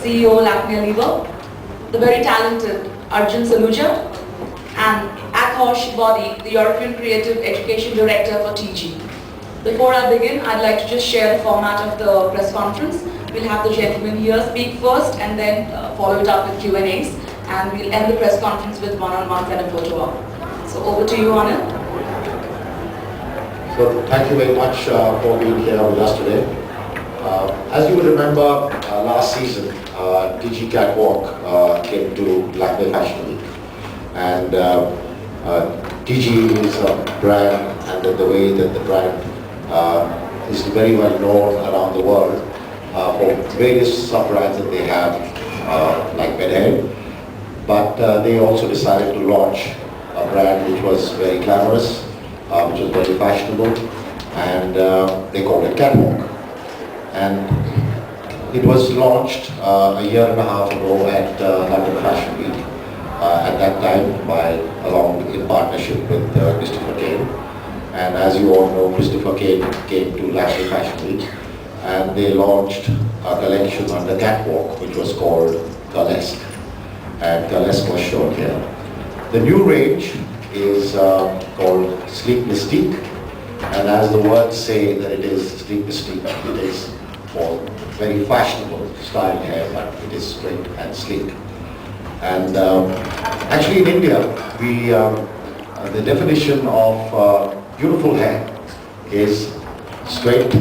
CEO Lakme Lever, the very talented Arjun Saluja, and Akosh Body, the European Creative Education Director for TG. Before I begin, I'd like to just share the format of the press conference. We'll have the gentlemen here speak first and then follow it up with Q&As, and we'll end the press conference with one-on-ones and a photo op. So over to you, Anand. So thank you very much for being here with us today. As you would remember, last season, TG Catwalk came to Lakme Fashion Week, and TG is a brand, and the way that the brand is very well known around the world for various sub-brands that they have, like Bedhead. But they also decided to launch a brand which was very glamorous, which was very fashionable, and they called it Catwalk. And it was launched a year and a half ago at London Fashion Week. At that time, in partnership with Christopher Kane. And as you all know, Christopher Kane came to London Fashion Week, and they launched a collection under Catwalk, which was called Burlesque. And Burlesque was shown here. The new range is called Sleek Mystique, and as the words say that it is Sleek Mystique, it is for very fashionable styled hair, but it is straight and sleek. And actually in India, the definition of beautiful hair is straight,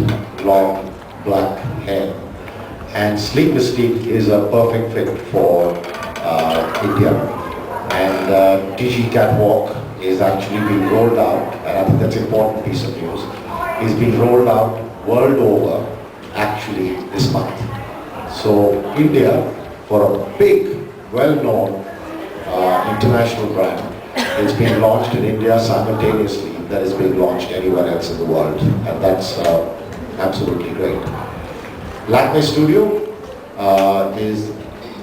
long, black hair. And Sleek Mystique is a perfect fit for India. And TG Catwalk is actually being rolled out, and I think that's an important piece of news, is being rolled out world over actually this month. So India, for a big, well-known international brand, it's being launched in India simultaneously that is being launched anywhere else in the world, and that's absolutely great. Lakme Studio is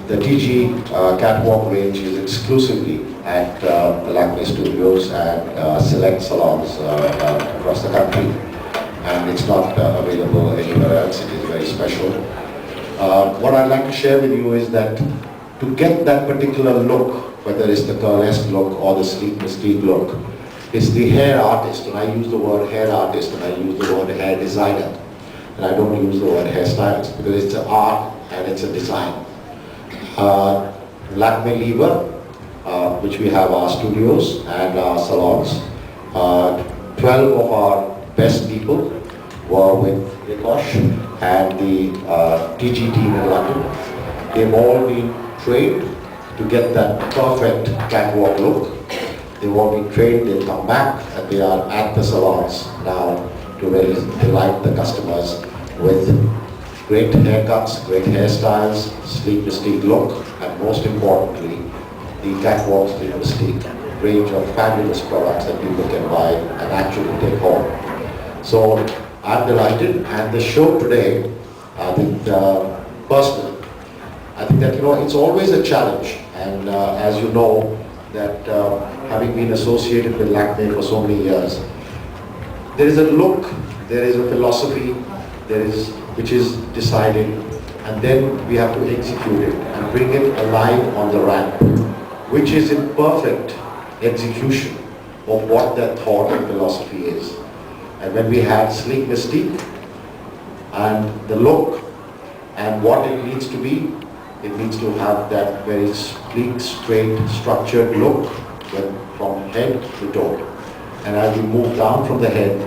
the TG Catwalk range is exclusively at the Lakme Studios and select salons across the country, and it's not available anywhere else. It is very special. What I'd like to share with you is that to get that particular look, whether it's the burlesque look or the sleek mystique look, it's the hair artist, and I use the word hair artist and I use the word hair designer, and I don't use the word hairstylist, because it's an art and it's a design. Lakme Lever, which we have our studios and our salons, 12 of our best people were with Akosh and the TG team in London. They've all been trained to get that perfect catwalk look. They've all been trained, they'll come back, and they are at the salons now to really delight the customers with great haircuts, great hairstyles, sleek mystique look, and most importantly, the Catwalk Sleek Mystique range of fabulous products that people can buy and actually take home. So I'm delighted, and the show today, I think personally, I think that it's always a challenge, and as you know, that having been associated with Lakme for so many years, there is a look, there is a philosophy, which is decided, and then we have to execute it and bring it alive on the ramp, which is in perfect execution of what that thought and philosophy is. And when we had Sleek Mystique and the look and what it needs to be, it needs to have that very sleek, straight, structured look from head to toe. And as you move down from the head,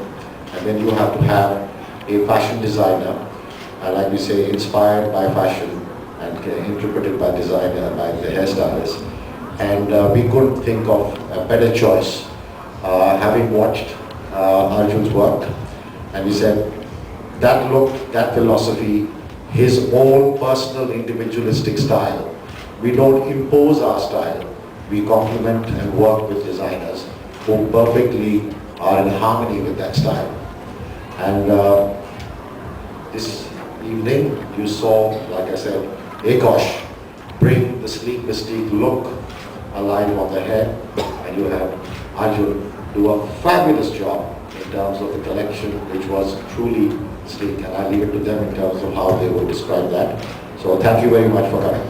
and then you have to have a fashion designer, like we say, inspired by fashion and interpreted by designer, by the hairstylist. And we couldn't think of a better choice, having watched Arjun's work, and we said, that look, that philosophy, his own personal individualistic style. We don't impose our style. We complement and work with designers who perfectly are in harmony with that style. And this evening you saw, like I said, Akosh bring the sleek mystique look alive on the head, and you have Arjun do a fabulous job in terms of the collection, which was truly sleek, and I leave it to them in terms of how they would describe that. So thank you very much for coming.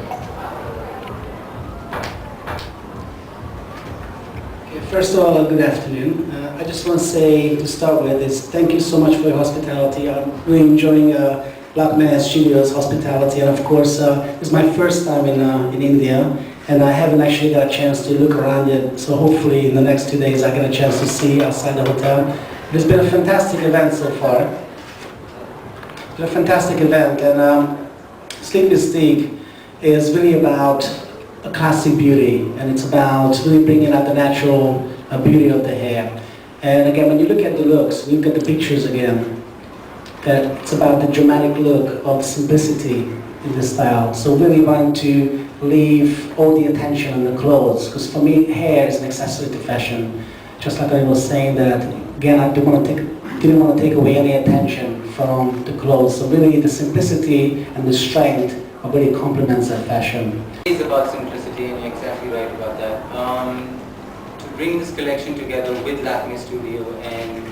First of all, good afternoon. I just want to say, to start with, is thank you so much for your hospitality. I'm really enjoying Black Man Studios' hospitality, and of course, it's my first time in India, and I haven't actually got a chance to look around it, so hopefully in the next 2 days I get a chance to see outside the hotel. It's been a fantastic event so far. It's been a fantastic event, and Sleep Mystique is really about a classic beauty, and it's about really bringing out the natural beauty of the hair. And again, when you look at the looks, look at the pictures again, that it's about the dramatic look of simplicity in the style. So really want to leave all the attention on the clothes, because for me, hair is an accessory to fashion. Just like I was saying that, again, I didn't want to take away any attention from the clothes. So really the simplicity and the strength really complements that fashion. It's about simplicity, and you're exactly right about that. To bring this collection together with Lakme Studio and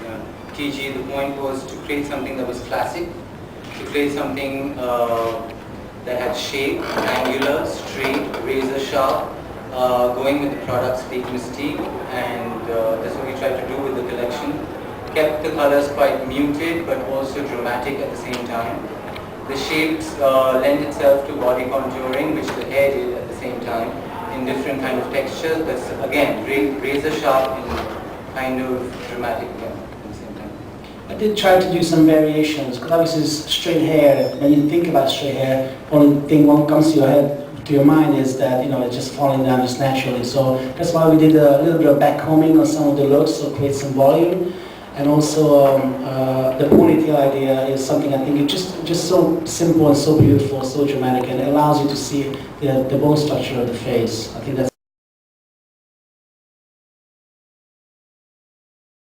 TG, the point was to create something that was classic, to create something that had shape, angular, straight, razor sharp, going with the product Sleep Mystique, and that's what we tried to do with the collection. Kept the colors quite muted but also dramatic at the same time. The shapes lend itself to body contouring, which the hair did at the same time, in different kind of textures, but again, razor sharp and kind of dramatic at the same time. I did try to do some variations, because obviously straight hair, when you think about straight hair, only thing what comes to your head, to your mind is that, you know, it's just falling down just naturally. So that's why we did a little bit of back combing on some of the looks, so create some volume. And also the ponytail idea is something I think is just so simple and so beautiful, so dramatic, and it allows you to see the bone structure of the face. I think that's